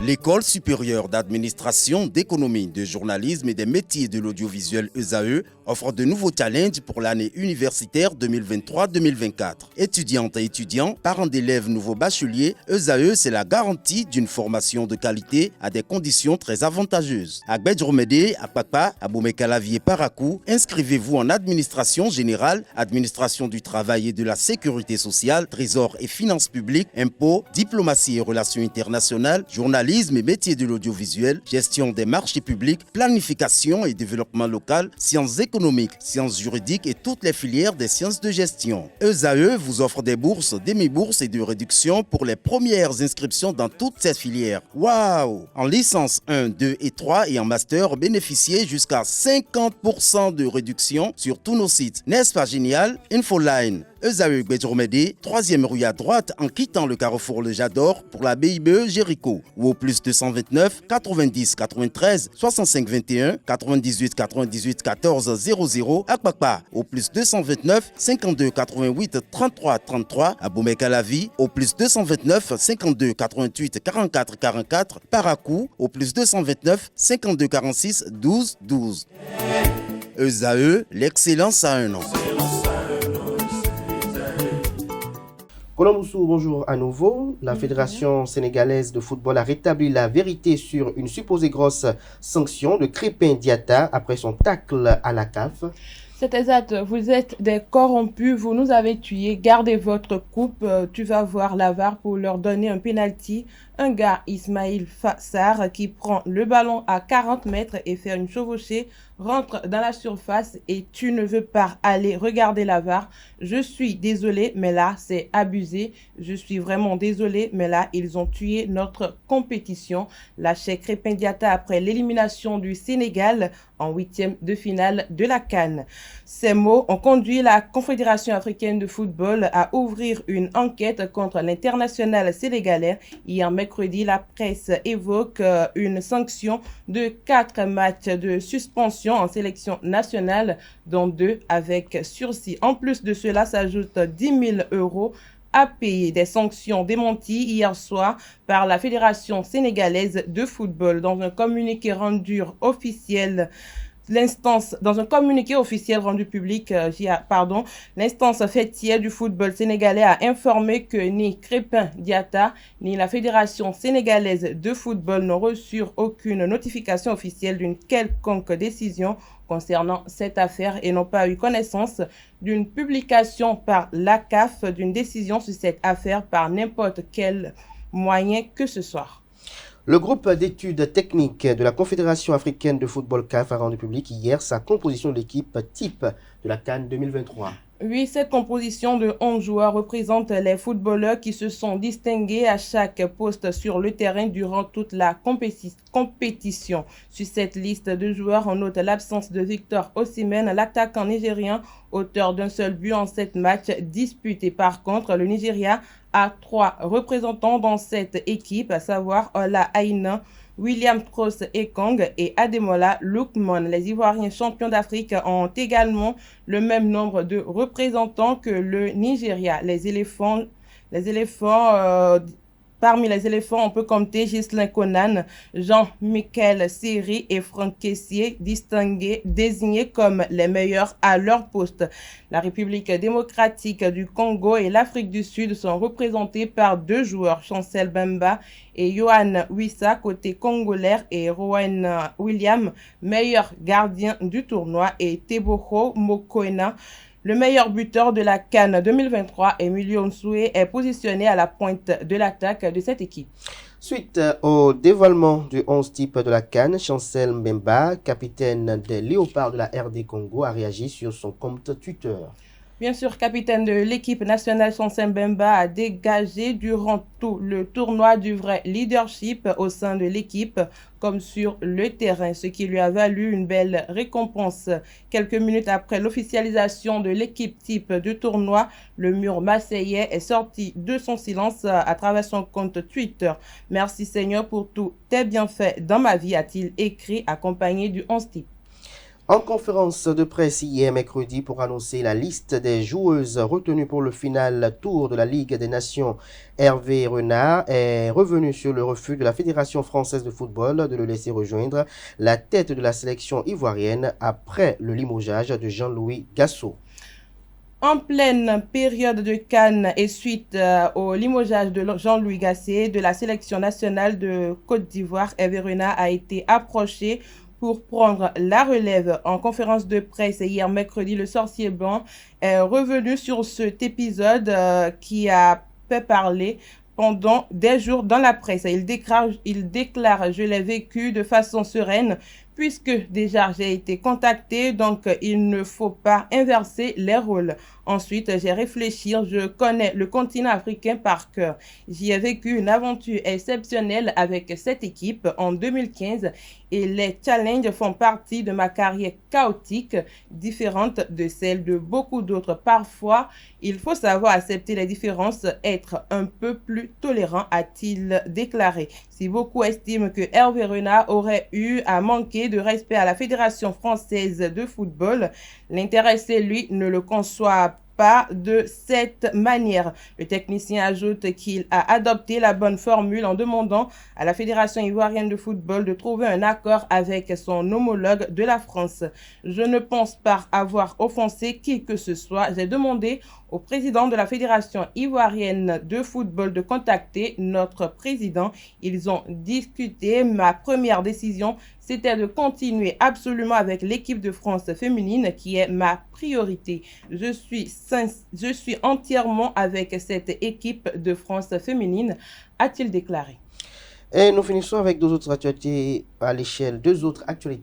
L'École supérieure d'administration, d'économie, de journalisme et des métiers de l'audiovisuel ESAE offre de nouveaux challenges pour l'année universitaire 2023-2024. Étudiantes et étudiants, parents d'élèves nouveaux bacheliers, ESAE, c'est la garantie d'une formation de qualité à des conditions très avantageuses. À Gbedjromede, à Papa, à Boumekalavi et Parakou, inscrivez-vous en administration générale, administration du travail et de la sécurité sociale, trésor et finances publiques, impôts, diplomatie et relations internationales, journalisme et métiers de l'audiovisuel, gestion des marchés publics, planification et développement local, sciences économiques, sciences juridiques et toutes les filières des sciences de gestion. ESAE vous offre des bourses, demi-bourses et de réductions pour les premières inscriptions dans toutes ces filières. Waouh! En licence 1, 2 et 3 et en master, bénéficiez jusqu'à 50% de réduction sur tous nos sites. N'est-ce pas génial? Infoline. ESAE Gbedjromede, 3e rue à droite en quittant le carrefour Le Jador pour la BIBE Jéricho ou au plus 229 90 93 65 21 98 98 14 00 à Kpakpa au plus 229 52 88 33 33 à Boumekalavi au plus 229 52 88 44 44 Parakou au plus 229 52 46 12 12. ESAE, l'excellence à un nom. Colomoussou, bonjour à nouveau. La Fédération sénégalaise de football a rétabli la vérité sur une supposée grosse sanction de Crépin Diatta après son tacle à la CAF. C'est exact, vous êtes des corrompus, vous nous avez tués, gardez votre coupe, tu vas voir la VAR pour leur donner un penalty. Un gars, Ismail Fassar, qui prend le ballon à 40 mètres et fait une chevauchée, rentre dans la surface et tu ne veux pas aller regarder la VAR. Je suis désolé, mais là, c'est abusé. Je suis vraiment désolé, mais là, ils ont tué notre compétition. Lâché Crépin Diatta après l'élimination du Sénégal en 8e de finale de la CAN. Ces mots ont conduit la Confédération africaine de football à ouvrir une enquête contre l'international sénégalais. Hier mercredi, la presse évoque une sanction de 4 matchs de suspension en sélection nationale, dont 2 avec sursis. En plus de cela, s'ajoute 10 000 € à payer, des sanctions démenties hier soir par la Fédération sénégalaise de football. Dans un communiqué rendu officiel, dans un communiqué officiel rendu public, l'instance fêtière du football sénégalais a informé que ni Crépin Diatta ni la Fédération sénégalaise de football n'ont reçu aucune notification officielle d'une quelconque décision concernant cette affaire et n'ont pas eu connaissance d'une publication par la CAF d'une décision sur cette affaire par n'importe quel moyen que ce soit. Le groupe d'études techniques de la Confédération africaine de football CAF a rendu public hier sa composition de l'équipe type de la CAN 2023. Oui, cette composition de 11 joueurs représente les footballeurs qui se sont distingués à chaque poste sur le terrain durant toute la compétition. Sur cette liste de joueurs, on note l'absence de Victor Osimhen, l'attaquant nigérien, auteur d'un seul but en 7 matchs disputés. Par contre, le Nigeria a 3 représentants dans cette équipe, à savoir Ola Aina, William Cross Ekong et Ademola Lookman. Les Ivoiriens champions d'Afrique ont également le même nombre de représentants que le Nigeria. Parmi les éléphants, on peut compter Ghislain Conan, Jean-Michel Seri et Franck Kessié, désignés comme les meilleurs à leur poste. La République démocratique du Congo et l'Afrique du Sud sont représentés par 2 joueurs, Chancel Bemba et Johan Wissa côté congolais et Rowan Williams, meilleur gardien du tournoi, et Teboho Mokoena, le meilleur buteur de la CAN 2023. Emilio Nsoué est positionné à la pointe de l'attaque de cette équipe. Suite au dévoilement du 11 type de la CAN, Chancel Mbemba, capitaine des Léopards de la RD Congo, a réagi sur son compte Twitter. Bien sûr, capitaine de l'équipe nationale, Chancel Mbemba a dégagé durant tout le tournoi du vrai leadership au sein de l'équipe comme sur le terrain, ce qui lui a valu une belle récompense. Quelques minutes après l'officialisation de l'équipe type du tournoi, le mur marseillais est sorti de son silence à travers son compte Twitter. « Merci Seigneur pour tous tes bienfaits dans ma vie », a-t-il écrit, accompagné du 11 type. En conférence de presse hier mercredi pour annoncer la liste des joueuses retenues pour le final tour de la Ligue des Nations, Hervé Renard est revenu sur le refus de la Fédération française de football de le laisser rejoindre la tête de la sélection ivoirienne après le limogeage de Jean-Louis Gassot. En pleine période de CAN et suite au limogeage de Jean-Louis Gasset de la sélection nationale de Côte d'Ivoire, Hervé Renard a été approché pour prendre la relève. En conférence de presse hier mercredi, le sorcier blanc est revenu sur cet épisode qui a fait parler pendant des jours dans la presse. Il déclare « Je l'ai vécu de façon sereine puisque déjà j'ai été contacté, donc il ne faut pas inverser les rôles. Ensuite, j'ai réfléchi, je connais le continent africain par cœur. J'y ai vécu une aventure exceptionnelle avec cette équipe en 2015 et les challenges font partie de ma carrière chaotique, différente de celle de beaucoup d'autres. Parfois, il faut savoir accepter les différences, être un peu plus tolérant, a-t-il déclaré. Si beaucoup estiment que Hervé Renard aurait eu à manquer de respect à la Fédération française de football, l'intéressé, lui, ne le conçoit pas de cette manière. Le technicien ajoute qu'il a adopté la bonne formule en demandant à la Fédération ivoirienne de football de trouver un accord avec son homologue de la France. Je ne pense pas avoir offensé qui que ce soit. J'ai demandé au président de la Fédération ivoirienne de football de contacter notre président. Ils ont discuté. Ma première décision, c'était de continuer absolument avec l'équipe de France féminine qui est ma priorité. Je suis entièrement avec cette équipe de France féminine, a-t-il déclaré. Et nous finissons avec deux autres actualités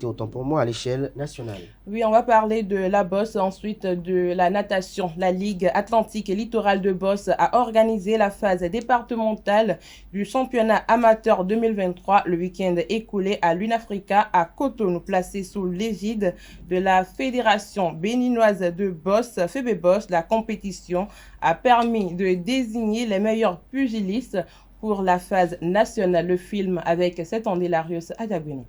autant pour moi à l'échelle nationale. Oui, on va parler de la bosse, ensuite de la natation. La Ligue Atlantique et Littorale de Bosse a organisé la phase départementale du championnat amateur 2023 le week-end écoulé à l'Unafrica à Cotonou, placé sous l'égide de la Fédération béninoise de bosse, FEBEBOSS. La compétition a permis de désigner les meilleurs pugilistes pour la phase nationale. Le film avec cet Andélarius Adagweno.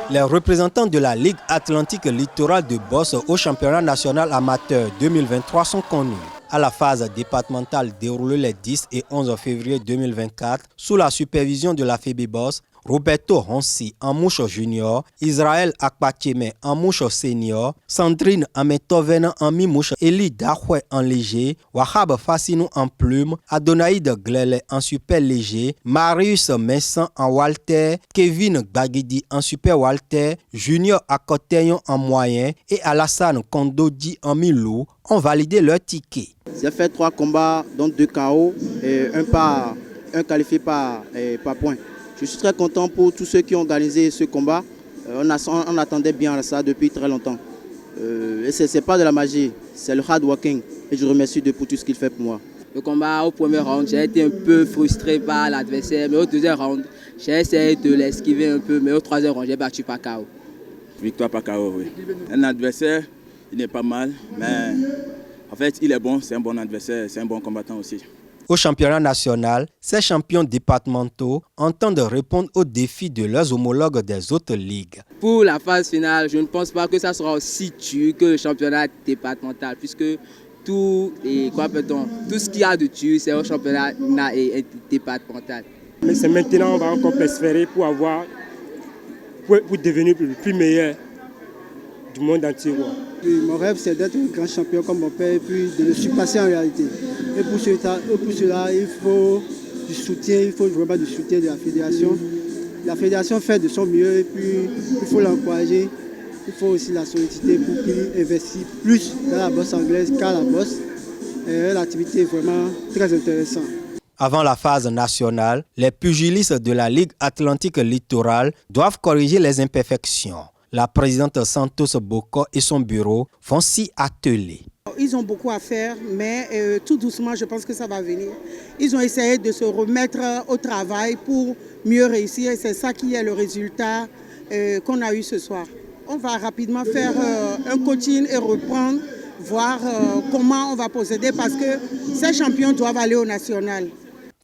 Les représentants de la Ligue Atlantique Littorale de Bosse au championnat national amateur 2023 sont connus. À la phase départementale déroulée les 10 et 11 février 2024 sous la supervision de la FEBEBOSS, Roberto Ronsi en mouche junior, Israël Akpacheme en mouche senior, Sandrine Ametoven en mi-mouche, Eli Dahwe en léger, Wahab Fassinou en plume, Adonaïde Glele en super léger, Marius Messan en walter, Kevin Bagidi en super walter, Junior Akoteyon en moyen et Alassane Kondodi en mi-lourd ont validé leur ticket. J'ai fait 3 combats, dont 2 KO et un qualifié par point. Je suis très content pour tous ceux qui ont organisé ce combat. On attendait bien ça depuis très longtemps. Et ce n'est pas de la magie, c'est le hard working. Et je remercie Dieu pour tout ce qu'il fait pour moi. Le combat au premier round, j'ai été un peu frustré par l'adversaire. Mais au deuxième round, j'ai essayé de l'esquiver un peu. Mais au troisième round, j'ai battu par KO. Victoire par KO, oui. Un adversaire, il n'est pas mal. Mais en fait, il est bon. C'est un bon adversaire. C'est un bon combattant aussi. Au championnat national, ces champions départementaux entendent répondre aux défis de leurs homologues des autres ligues. Pour la phase finale, je ne pense pas que ça sera aussi dur que le championnat départemental, puisque tout ce qu'il y a de dur, c'est au championnat départemental. Mais c'est maintenant on va encore persévérer pour devenir le plus meilleur du monde entier. Mon rêve, c'est d'être un grand champion comme mon père et puis de le surpasser en réalité. Et pour cela, il faut du soutien, il faut vraiment du soutien de la fédération. La fédération fait de son mieux et puis il faut l'encourager. Il faut aussi la solliciter pour qu'il investisse plus dans la bosse anglaise qu'à la bosse. L'activité est vraiment très intéressante. Avant la phase nationale, les pugilistes de la Ligue Atlantique Littorale doivent corriger les imperfections. La présidente Santos Boko et son bureau vont s'y atteler. Ils ont beaucoup à faire, mais tout doucement, je pense que ça va venir. Ils ont essayé de se remettre au travail pour mieux réussir et c'est ça qui est le résultat qu'on a eu ce soir. On va rapidement faire un coaching et reprendre, voir comment on va procéder parce que ces champions doivent aller au national.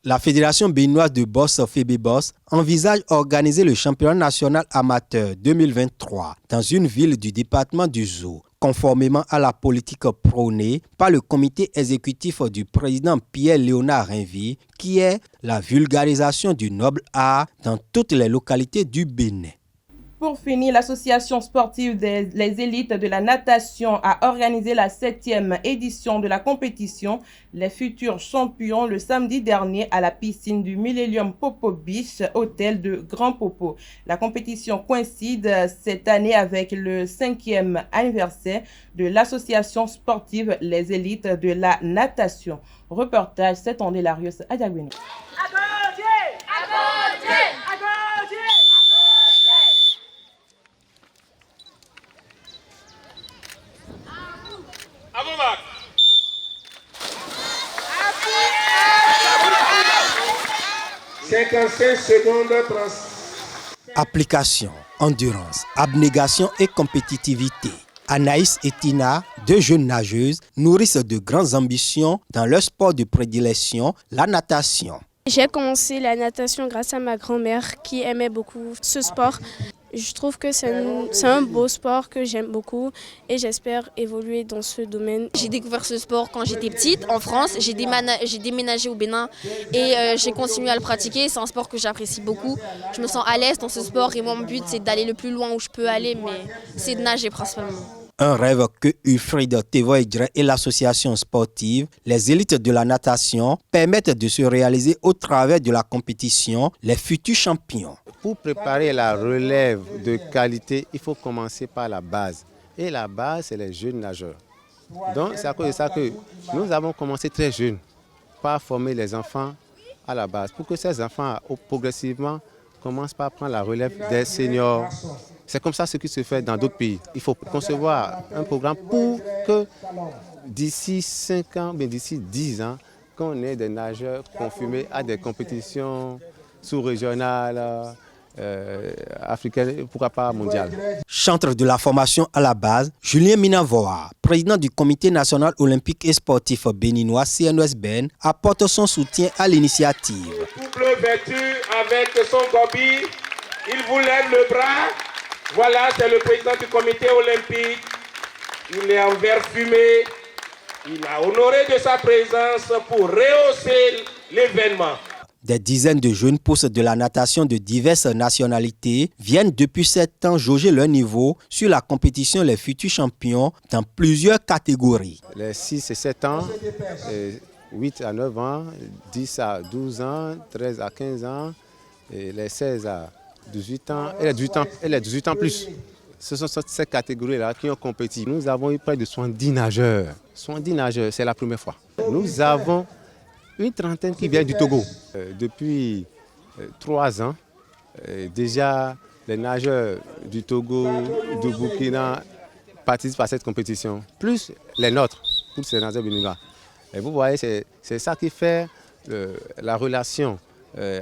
La Fédération béninoise de boss FEBEBOS envisage organiser le championnat national amateur 2023 dans une ville du département du Zou, conformément à la politique prônée par le comité exécutif du président Pierre-Léonard Rainville, qui est la vulgarisation du noble art dans toutes les localités du Bénin. Pour finir, l'association sportive Les élites de la natation a organisé la 7e édition de la compétition Les futurs champions le samedi dernier à la piscine du Millennium Popo Beach, hôtel de Grand Popo. La compétition coïncide cette année avec le 5e anniversaire de l'association sportive Les élites de la natation. Reportage, c'est André Larios à Diagbeni. Application, endurance, abnégation et compétitivité. Anaïs et Tina, deux jeunes nageuses, nourrissent de grandes ambitions dans leur sport de prédilection, la natation. J'ai commencé la natation grâce à ma grand-mère qui aimait beaucoup ce sport. Je trouve que c'est un beau sport que j'aime beaucoup et j'espère évoluer dans ce domaine. J'ai découvert ce sport quand j'étais petite en France, j'ai déménagé au Bénin et j'ai continué à le pratiquer. C'est un sport que j'apprécie beaucoup. Je me sens à l'aise dans ce sport et mon but c'est d'aller le plus loin où je peux aller, mais c'est de nager principalement. Un rêve que Wilfried Tevoedre et l'association sportive Les élites de la natation permettent de se réaliser au travers de la compétition Les futurs champions. Pour préparer la relève de qualité, il faut commencer par la base. Et la base, c'est les jeunes nageurs. Donc c'est à cause de ça que nous avons commencé très jeunes par former les enfants à la base. Pour que ces enfants, progressivement, commencent par prendre la relève des seniors. C'est comme ça ce qui se fait dans d'autres pays. Il faut concevoir un programme pour que d'ici 5 ans, mais d'ici 10 ans, qu'on ait des nageurs confirmés à des compétitions sous-régionales, africaines, pourquoi pas mondiales. Chantre de la formation à la base, Julien Minavoa, président du Comité national olympique et sportif béninois CNOSBN, apporte son soutien à l'initiative. Couple vêtu avec son gobi, il vous lève le bras. Voilà, c'est le président du comité olympique. Il est en vert fumé. Il a honoré de sa présence pour rehausser l'événement. Des dizaines de jeunes pousses de la natation de diverses nationalités viennent depuis 7 ans jauger leur niveau sur la compétition Les futurs champions dans plusieurs catégories. Les 6 et 7 ans, 8 à 9 ans, 10 à 12 ans, 13 à 15 ans, et les 16 à 18 ans et les 18 ans plus. Ce sont ces catégories-là qui ont compétit. Nous avons eu près de 70 nageurs. 70 nageurs, c'est la première fois. Nous avons une trentaine qui vient du Togo. Depuis 3 ans, déjà les nageurs du Togo, du Burkina participent à cette compétition, plus les nôtres, tous ces nageurs béninois. Et vous voyez, c'est ça qui fait la relation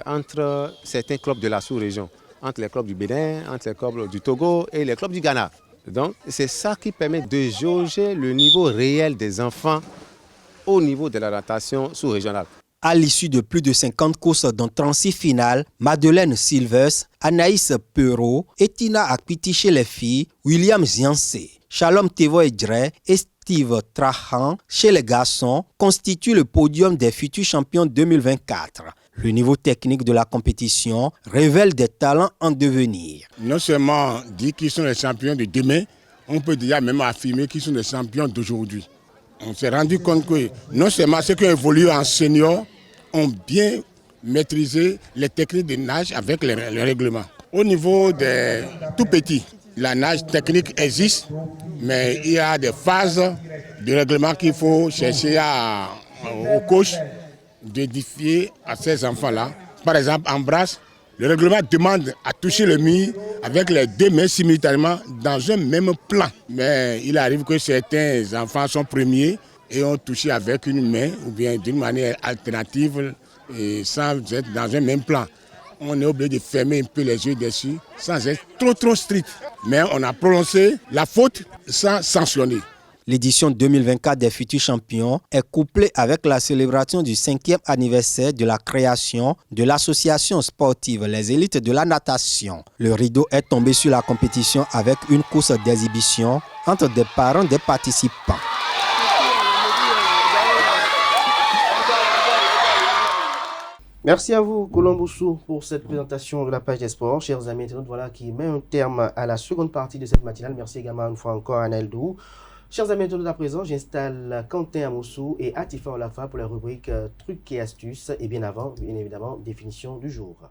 entre certains clubs de la sous-région, entre les clubs du Bénin, entre les clubs du Togo et les clubs du Ghana. Donc c'est ça qui permet de jauger le niveau réel des enfants au niveau de la natation sous-régionale. À l'issue de plus de 50 courses dont 36 finales, Madeleine Silvers, Anaïs Perrault et Tina Akpiti chez les filles, William Ziansé, Shalom Tevoedre et Steve Trahan chez les garçons constituent le podium des futurs champions 2024. Le niveau technique de la compétition révèle des talents en devenir. Non seulement dire qu'ils sont les champions de demain, on peut déjà même affirmer qu'ils sont les champions d'aujourd'hui. On s'est rendu compte que non seulement ceux qui ont évolué en senior ont bien maîtrisé les techniques de nage avec les règlements. Au niveau des tout petits, la nage technique existe, mais il y a des phases de règlement qu'il faut chercher au coach d'édifier à ces enfants-là. Par exemple, en brasse, le règlement demande à toucher le mur avec les 2 mains simultanément dans un même plan. Mais il arrive que certains enfants sont premiers et ont touché avec une main ou bien d'une manière alternative et sans être dans un même plan. On est obligé de fermer un peu les yeux dessus sans être trop strict. Mais on a prononcé la faute sans sanctionner. L'édition 2024 des futurs champions est couplée avec la célébration du 5e anniversaire de la création de l'association sportive Les Élites de la natation. Le rideau est tombé sur la compétition avec une course d'exhibition entre des parents des participants. Merci à vous, Colomboussou, pour cette présentation de la page des sports. Chers amis internautes, voilà qui met un terme à la seconde partie de cette matinale. Merci également une fois encore à Anaël Dou. Chers amis internautes, à présent, j'installe Quentin Amoussou et Atifa Olafa pour la rubrique Trucs et astuces. Et bien avant, bien évidemment, définition du jour.